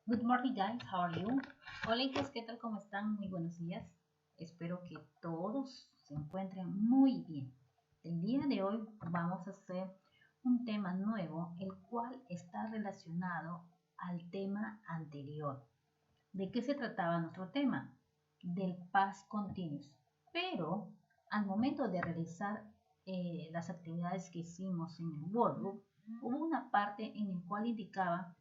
Good morning, guys. How are you? Hola, hijos, ¿qué tal? ¿Cómo están? Muy buenos días. Espero que todos se encuentren muy bien. El día de hoy vamos a hacer un tema nuevo, el cual está relacionado al tema anterior. ¿De qué se trataba nuestro tema? Del past continuous. Pero al momento de realizar las actividades que hicimos en el workbook, hubo una parte en la cual indicaba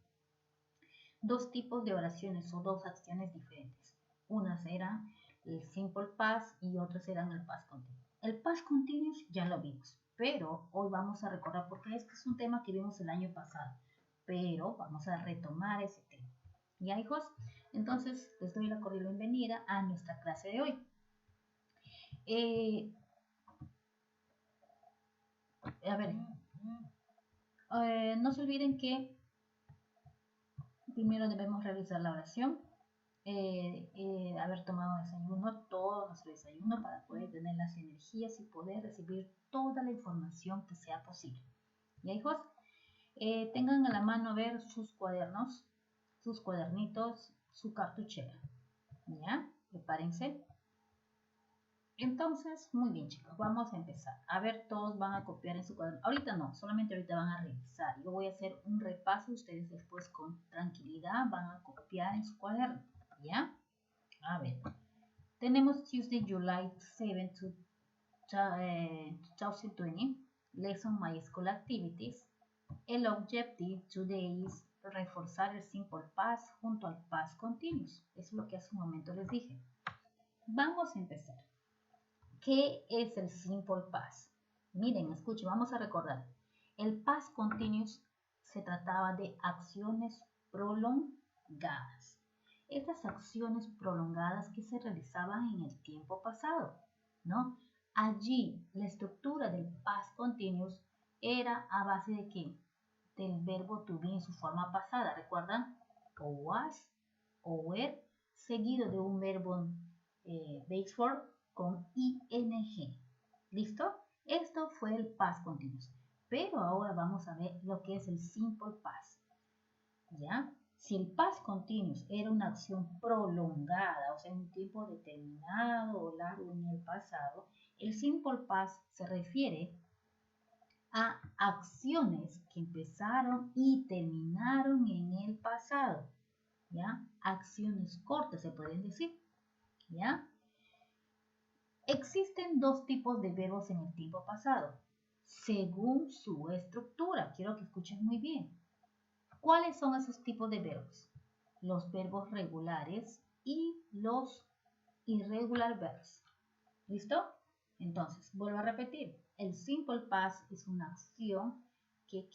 dos tipos de oraciones o dos acciones diferentes. Unas eran el simple past y otras eran el past continuous. El past continuous ya lo vimos, pero hoy vamos a recordar porque este es un tema que vimos el año pasado, pero vamos a retomar ese tema. ¿Ya, hijos? Entonces les doy la cordial bienvenida a nuestra clase de hoy. No se olviden que primero debemos realizar la oración, haber tomado desayuno, todo nuestro desayuno para poder tener las energías y poder recibir toda la información que sea posible. ¿Ya, hijos? Tengan a la mano a ver sus cuadernos, sus cuadernitos, su cartuchera. ¿Ya? Prepárense. Entonces, muy bien, chicos, vamos a empezar. A ver, todos van a copiar en su cuaderno. Ahorita no, solamente ahorita van a revisar. Yo voy a hacer un repaso, ustedes después con tranquilidad van a copiar en su cuaderno. ¿Ya? A ver, tenemos Tuesday, July 7, 2020, Lesson My School Activities. El objective today is reforzar el simple past junto al past continuous. Eso es lo que hace un momento les dije. Vamos a empezar. ¿Qué es el simple past? Miren, escuchen, vamos a recordar. El past continuous se trataba de acciones prolongadas. Estas acciones prolongadas que se realizaban en el tiempo pasado, ¿no? Allí la estructura del past continuous era a base de ¿qué? Del verbo to be en su forma pasada. ¿Recuerdan? O was, o were, seguido de un verbo base form con ing. ¿Listo? Esto fue el past continuous. Pero ahora vamos a ver lo que es el simple past. ¿Ya? Si el past continuous era una acción prolongada, o sea, en un tiempo determinado o largo en el pasado, el simple past se refiere a acciones que empezaron y terminaron en el pasado. ¿Ya? Acciones cortas se pueden decir. ¿Ya? Existen dos tipos de verbos en el tiempo pasado, según su estructura. Quiero que escuchen muy bien. ¿Cuáles son esos tipos de verbos? Los verbos regulares y los irregular verbs. ¿Listo? Entonces, vuelvo a repetir. El simple past es una acción que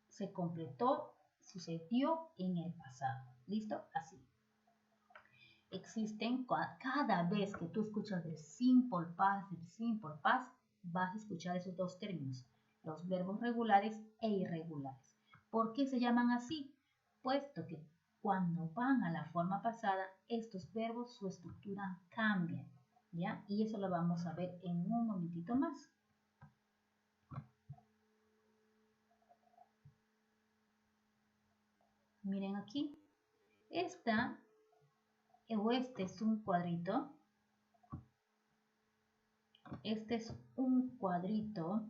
se completó, sucedió en el pasado. ¿Listo? Así. Existen, cada vez que tú escuchas el simple past, vas a escuchar esos dos términos, los verbos regulares e irregulares. ¿Por qué se llaman así? Puesto que cuando van a la forma pasada, estos verbos, su estructura cambia, ¿ya? Y eso lo vamos a ver en un momentito más. Miren aquí, este es un cuadrito. Este es un cuadrito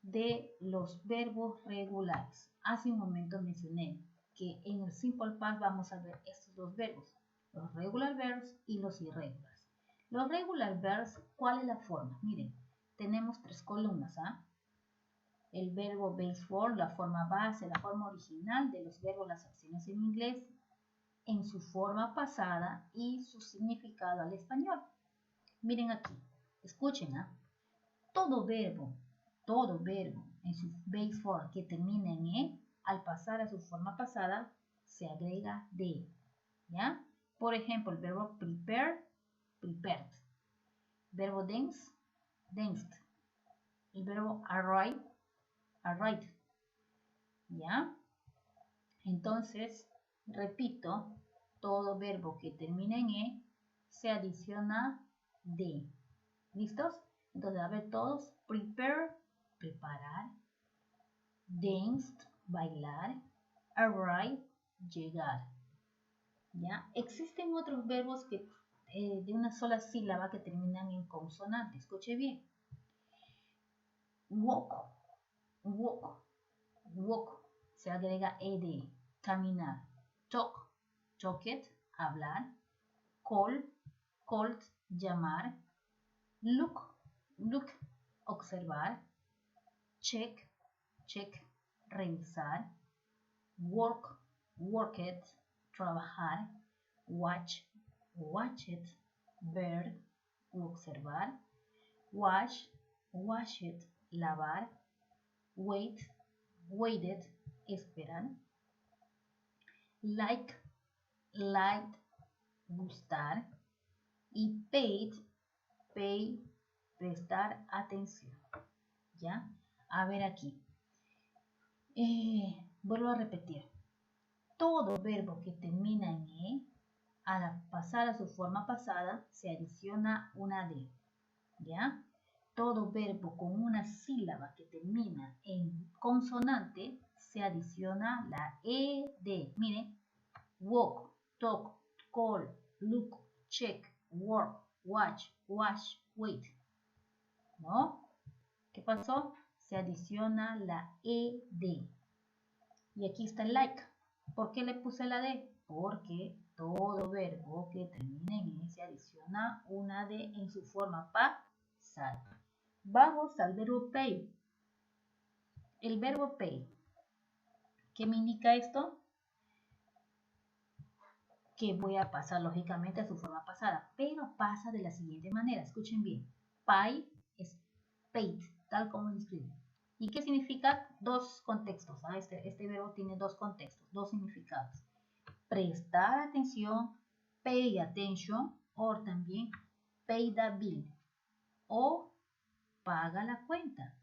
de los verbos regulares. Hace un momento mencioné que en el simple past vamos a ver estos dos verbos, los regular verbs y los irregulares. Los regular verbs, ¿cuál es la forma? Miren, tenemos tres columnas, ¿ah? El verbo base form, la forma base, la forma original de los verbos, las acciones en inglés, en su forma pasada y su significado al español. Miren aquí, escuchen, ¿ah? Todo verbo en su base form que termina en E, al pasar a su forma pasada, se agrega de, ¿ya? Por ejemplo, el verbo prepare, prepared. Verbo dance, danced. El verbo arrive, arrived. ¿Ya? Entonces, repito, todo verbo que termina en E se adiciona de. ¿Listos? Entonces, a ver todos, prepare, preparar, danced, bailar, arrive, llegar. ¿Ya? Existen otros verbos que de una sola sílaba que terminan en consonante. Escuche bien. Walk, walk, walk. Se agrega ed. Caminar. Talk, talk it, hablar. Call, called, llamar. Look, look, observar. Check, check, revisar. Work, work it, trabajar. Watch, watch it, ver, observar. Wash, wash it, lavar. Wait, wait it, esperar. Like, liked, gustar. Y paid, pay, prestar atención. ¿Ya? A ver aquí. Vuelvo a repetir. Todo verbo que termina en E, al pasar a su forma pasada, se adiciona una D. ¿Ya? Todo verbo con una sílaba que termina en consonante, se adiciona la ED. Miren. Walk, talk, call, look, check, work, watch, wash, wait. ¿No? ¿Qué pasó? Se adiciona la ED. Y aquí está el like. ¿Por qué le puse la D? Porque todo verbo que termine en E se adiciona una D en su forma pasada. Vamos al verbo pay. El verbo pay. ¿Qué me indica esto? Que voy a pasar lógicamente a su forma pasada, pero pasa de la siguiente manera. Escuchen bien. Pay es paid, tal como se escribe. ¿Y qué significa? Dos contextos. ¿Ah? Este verbo tiene dos contextos, dos significados. Prestar atención, pay attention, o también pay the bill, o paga la cuenta.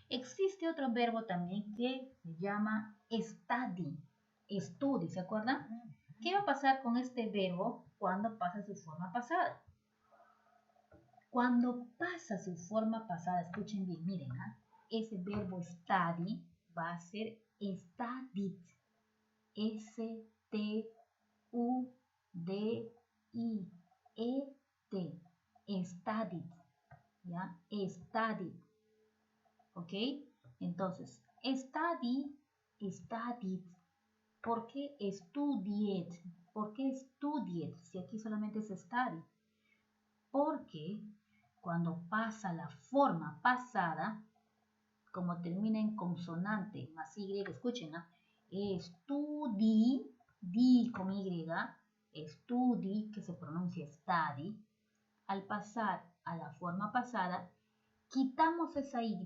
Existe otro verbo también que se llama study. Study, ¿se acuerdan? ¿Qué va a pasar con este verbo cuando pasa su forma pasada? Cuando pasa su forma pasada, escuchen bien, miren, ¿ah? Ese verbo study va a ser studied. S-T-U-D-I-E-T. Studied. ¿Ya? Studied. ¿Ok? Entonces, studied. ¿Por qué studied? ¿Por qué studied? Si aquí solamente es study. Porque cuando pasa la forma pasada, como termina en consonante más Y, escuchen, ¿no? Studi, di con Y, studi, que se pronuncia study, al pasar a la forma pasada, quitamos esa Y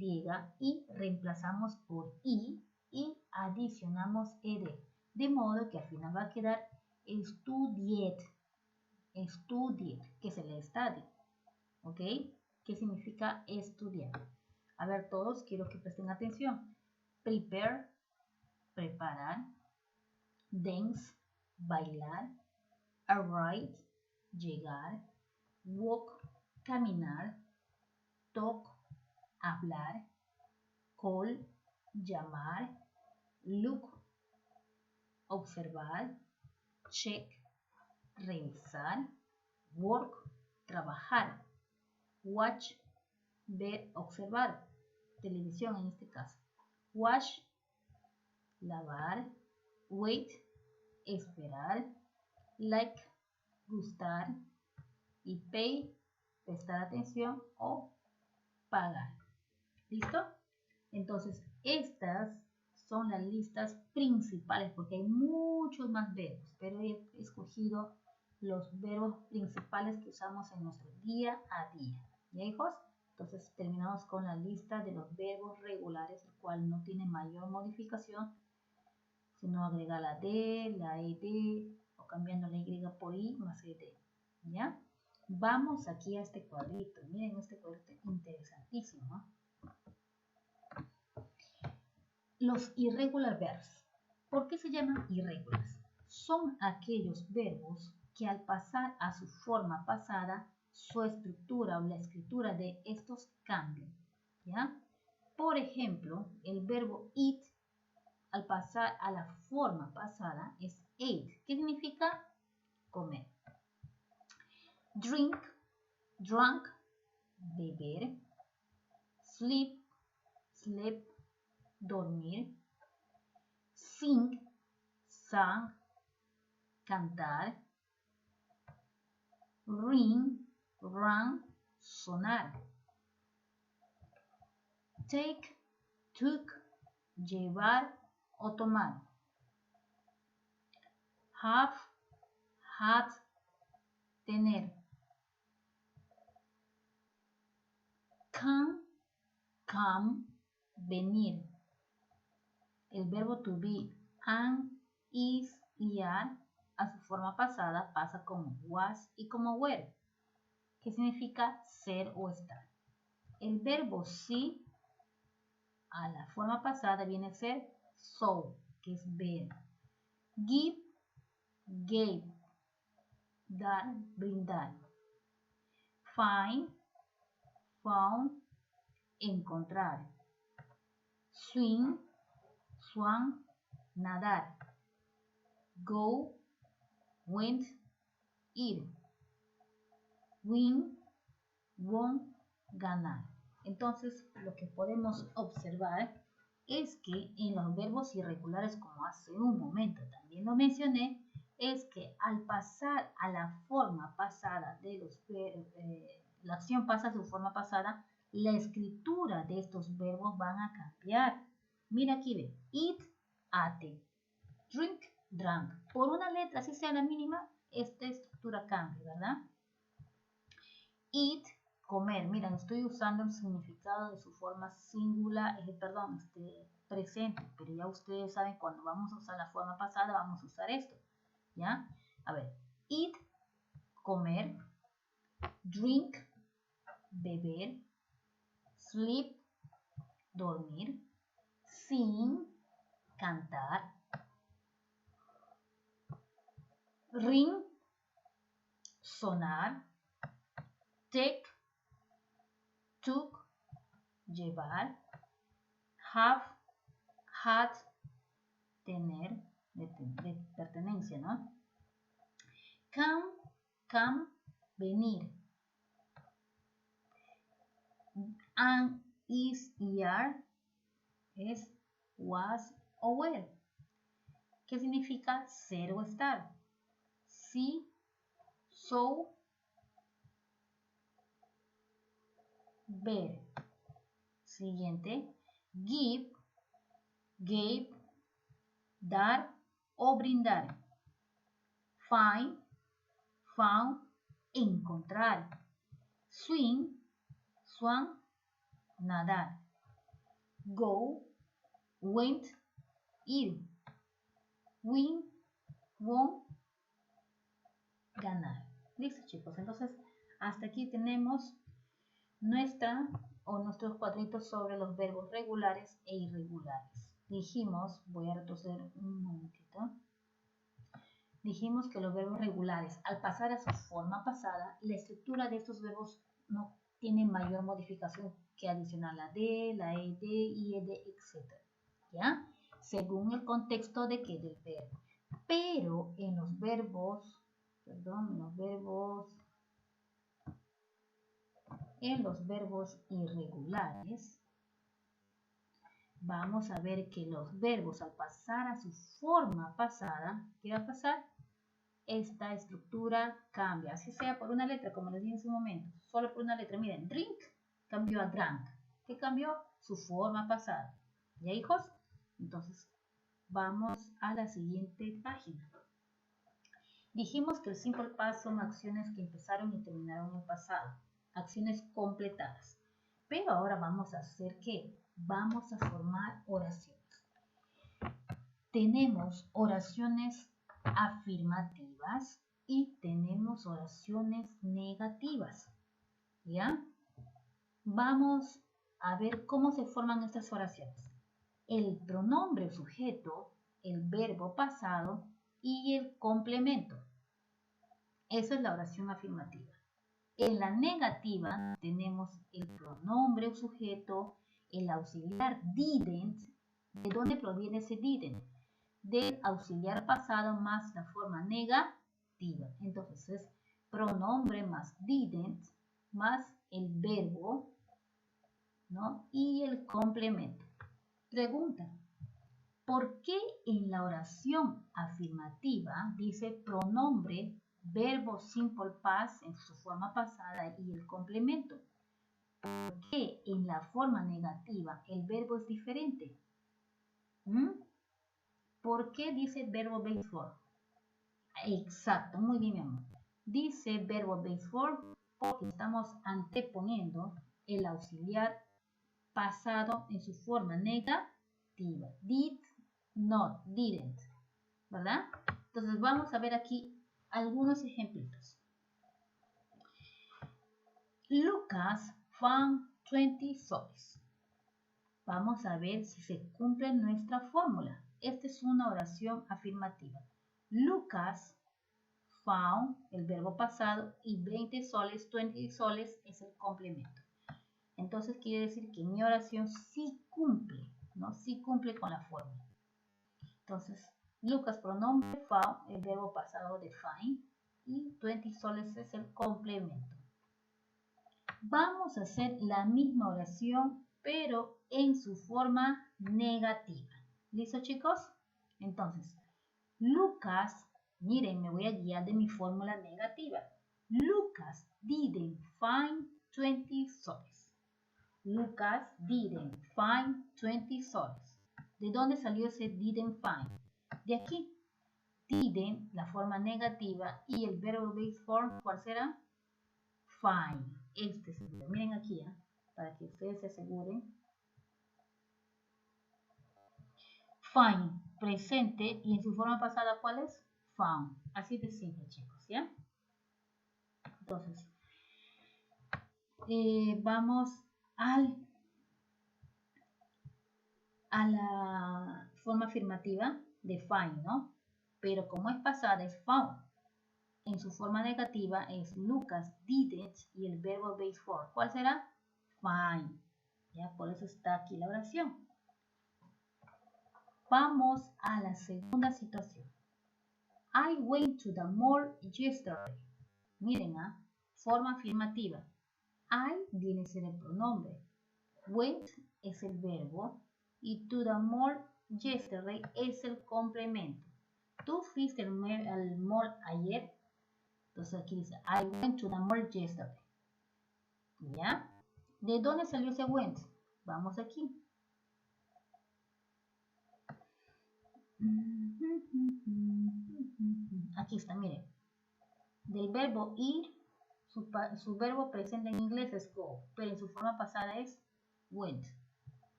y reemplazamos por I y adicionamos ed. De modo que al final va a quedar studied, que es el study. ¿Ok? ¿Qué significa estudiar? A ver, todos, quiero que presten atención. Prepare, preparar. Dance, bailar. Arrive, llegar. Walk, caminar. Talk, hablar. Call, llamar. Look, observar. Check, revisar. Work, trabajar. Watch, ver, observar. Televisión en este caso. Wash, lavar. Wait, esperar. Like, gustar. Y pay, prestar atención o pagar. ¿Listo? Entonces, estas son las listas principales porque hay muchos más verbos, pero he escogido los verbos principales que usamos en nuestro día a día. ¿Ya, hijos? Entonces terminamos con la lista de los verbos regulares, el cual no tiene mayor modificación, sino agrega la D, la ED, o cambiando la Y por I más ED. ¿Ya? Vamos aquí a este cuadrito. Miren este cuadrito interesantísimo, ¿no? Los irregular verbs. ¿Por qué se llaman irregulares? Son aquellos verbos que al pasar a su forma pasada, su estructura o la escritura de estos cambian. ¿Ya? Por ejemplo, el verbo eat al pasar a la forma pasada es ate. ¿Qué significa? Comer. Drink, drunk, beber. Sleep, slept, dormir. Sing, sang, cantar. Ring, rang, sonar. Take, took, llevar o tomar. Have, had, tener. Come, venir. El verbo to be, am, is y are a su forma pasada pasa como was y como were, que significa ser o estar. El verbo see a la forma pasada viene a ser saw, que es ver. Give, gave, dar, brindar. Find, found, encontrar. Swim, swam, nadar. Go, went, ir. Win, won, ganar. Entonces, lo que podemos observar es que en los verbos irregulares, como hace un momento también lo mencioné, es que al pasar a la forma pasada de los la acción pasa a su forma pasada, la escritura de estos verbos van a cambiar. Mira aquí, ve, eat, ate, drink, drank. Por una letra, así sea la mínima, esta estructura cambia, ¿verdad? Eat, comer. Miren, estoy usando el significado de su forma singular, presente, pero ya ustedes saben cuando vamos a usar la forma pasada vamos a usar esto, ¿ya? A ver, eat, comer, drink, beber, sleep, dormir, sing, cantar, ring, sonar, take, took, llevar, have, had, tener, de pertenencia, ¿no? Come, venir. Am, is y are es was o were. ¿Qué significa ser o estar? See, saw, ver. Siguiente, give, gave, dar o brindar. Find, found, encontrar. Swim, swam, nadar. Go, went, ir. Win, won, ganar. Listo, chicos. Entonces, hasta aquí tenemos nuestros cuadritos sobre los verbos regulares e irregulares. Dijimos, voy a retroceder un momentito. Dijimos que los verbos regulares, al pasar a su forma pasada, la estructura de estos verbos no tiene mayor modificación que adicionar la D, la ED, IED, etc. ¿Ya? Según el contexto de qué del verbo. Pero en los verbos, irregulares, vamos a ver que los verbos al pasar a su forma pasada, ¿qué va a pasar? Esta estructura cambia, así sea por una letra, como les dije en su momento, solo por una letra. Miren, drink cambió a drank. ¿Qué cambió? Su forma pasada. ¿Ya, hijos? Entonces, vamos a la siguiente página. Dijimos que el simple past son acciones que empezaron y terminaron en el pasado, acciones completadas. Pero ahora vamos a hacer ¿qué? Vamos a formar oraciones. Tenemos oraciones afirmativas y tenemos oraciones negativas. ¿Ya? Vamos a ver cómo se forman estas oraciones. El pronombre sujeto, el verbo pasado y el complemento. Esa es la oración afirmativa. En la negativa tenemos el pronombre o sujeto, el auxiliar didn't. ¿De dónde proviene ese didn't? del auxiliar pasado más la forma negativa. Entonces es pronombre más didn't más el verbo, ¿no? Y el complemento. Pregunta: ¿por qué en la oración afirmativa dice pronombre, verbo simple past en su forma pasada y el complemento? ¿Por qué en la forma negativa el verbo es diferente? ¿Por qué dice verbo base form? Exacto, muy bien, mi amor. Dice verbo base form porque estamos anteponiendo el auxiliar pasado en su forma negativa. Did, not, didn't, ¿verdad? Entonces vamos a ver aquí algunos ejemplitos. Lucas found 20 soles. Vamos a ver si se cumple nuestra fórmula. Esta es una oración afirmativa. Lucas found, el verbo pasado, y 20 soles, 20 soles es el complemento. Entonces quiere decir que mi oración sí cumple, ¿no? Sí cumple con la fórmula. Entonces, Lucas pronombre, found, el verbo pasado de find, y 20 soles es el complemento. Vamos a hacer la misma oración, pero en su forma negativa. ¿Listo, chicos? Entonces, Lucas, miren, me voy a guiar de mi fórmula negativa. Lucas didn't find 20 soles. Lucas didn't find 20 soles. ¿De dónde salió ese didn't find? De aquí. Didn't, la forma negativa, y el verbo base form, ¿cuál será? Find. Este es el verbo. Miren aquí, para que ustedes se aseguren. Find, presente, y en su forma pasada, ¿cuál es? Found. Así de simple, chicos, ¿ya? Entonces, vamos a la forma afirmativa de find, ¿no? Pero como es pasada, es found. En su forma negativa es Lucas didn't y el verbo base form. ¿Cuál será? Find. ¿Ya? Por eso está aquí la oración. Vamos a la segunda situación. I went to the mall yesterday. Miren, forma afirmativa. I viene a ser el pronombre. Went es el verbo. Y to the mall yesterday es el complemento. ¿Tú fuiste al mall ayer? Entonces aquí dice, I went to the mall yesterday. ¿Ya? ¿De dónde salió ese went? Vamos aquí. Aquí está, miren. Del verbo ir, su verbo presente en inglés es go, pero en su forma pasada es went.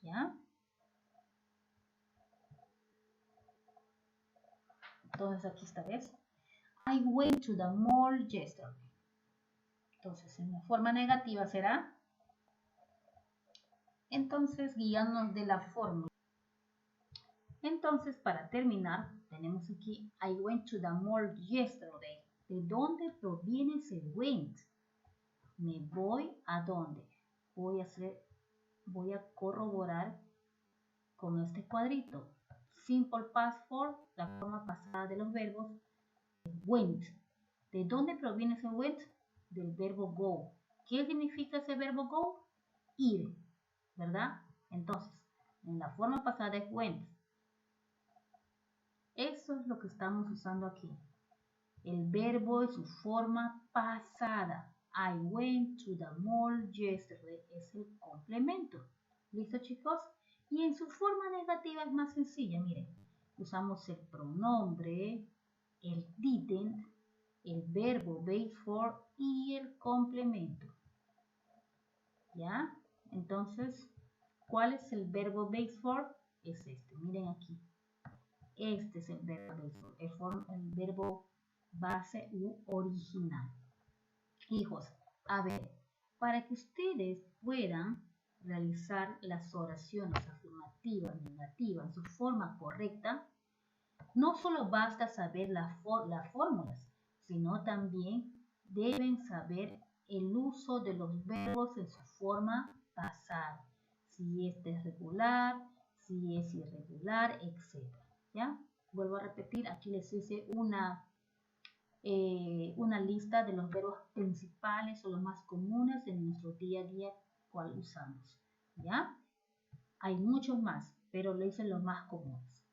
¿Ya? Entonces aquí está, ¿ves? I went to the mall yesterday. Entonces en la forma negativa será. Entonces guiándonos de la fórmula. Entonces para terminar tenemos aquí I went to the mall yesterday. ¿De dónde proviene ese went? Me voy a dónde. Voy a corroborar con este cuadrito. Simple past for, la forma pasada de los verbos, went. ¿De dónde proviene ese went? Del verbo go. ¿Qué significa ese verbo go? Ir, ¿verdad? Entonces, en la forma pasada es went. Eso es lo que estamos usando aquí. El verbo en su forma pasada. I went to the mall yesterday es el complemento. ¿Listo, chicos? Y en su forma negativa es más sencilla, miren. Usamos el pronombre, el didn't, el verbo base form y el complemento. ¿Ya? Entonces, ¿cuál es el verbo base form? Es este, miren aquí. Este es el verbo base form, el verbo base u original. Hijos, a ver, para que ustedes puedan realizar las oraciones afirmativas, negativas, en su forma correcta, no solo basta saber las fórmulas, sino también deben saber el uso de los verbos en su forma pasada, si este es regular, si es irregular, etc. ¿Ya? Vuelvo a repetir, aquí les hice una lista de los verbos principales o los más comunes en nuestro día a día, cual usamos, ¿ya? Hay muchos más, pero le hice los más comunes.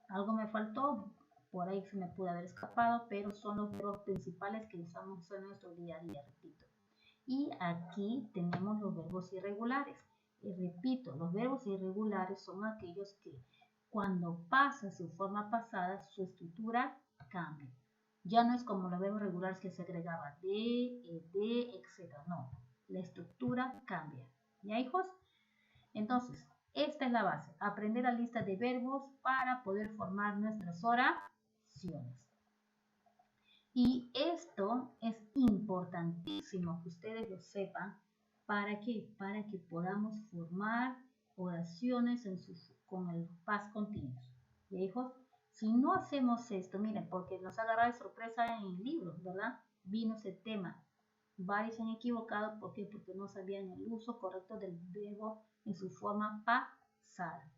Algo me faltó, por ahí se me pudo haber escapado, pero son los verbos principales que usamos en nuestro día a día, repito. Y aquí tenemos los verbos irregulares. Y repito, los verbos irregulares son aquellos que cuando pasa su forma pasada, su estructura cambia. Ya no es como los verbos regulares que se agregaba de, etc. No, la estructura cambia. ¿Ya, hijos? Entonces, esta es la base. Aprender la lista de verbos para poder formar nuestras oraciones. Y esto es importantísimo que ustedes lo sepan. ¿Para qué? Para que podamos formar oraciones con el past continuous. ¿Ya, hijos? Si no hacemos esto, miren, porque nos agarra de sorpresa en el libro, ¿verdad? Vino ese tema. Varios se han equivocado, ¿por qué? Porque no sabían el uso correcto del verbo en su forma pasada.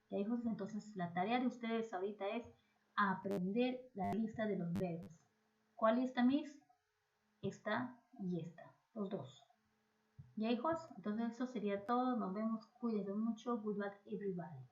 ¿Ya, hijos? Entonces, la tarea de ustedes ahorita es aprender la lista de los verbos. ¿Cuál lista, Miss? Esta y esta, los dos. ¿Ya, hijos? Entonces eso sería todo. Nos vemos. Cuídense mucho. Good luck, everybody.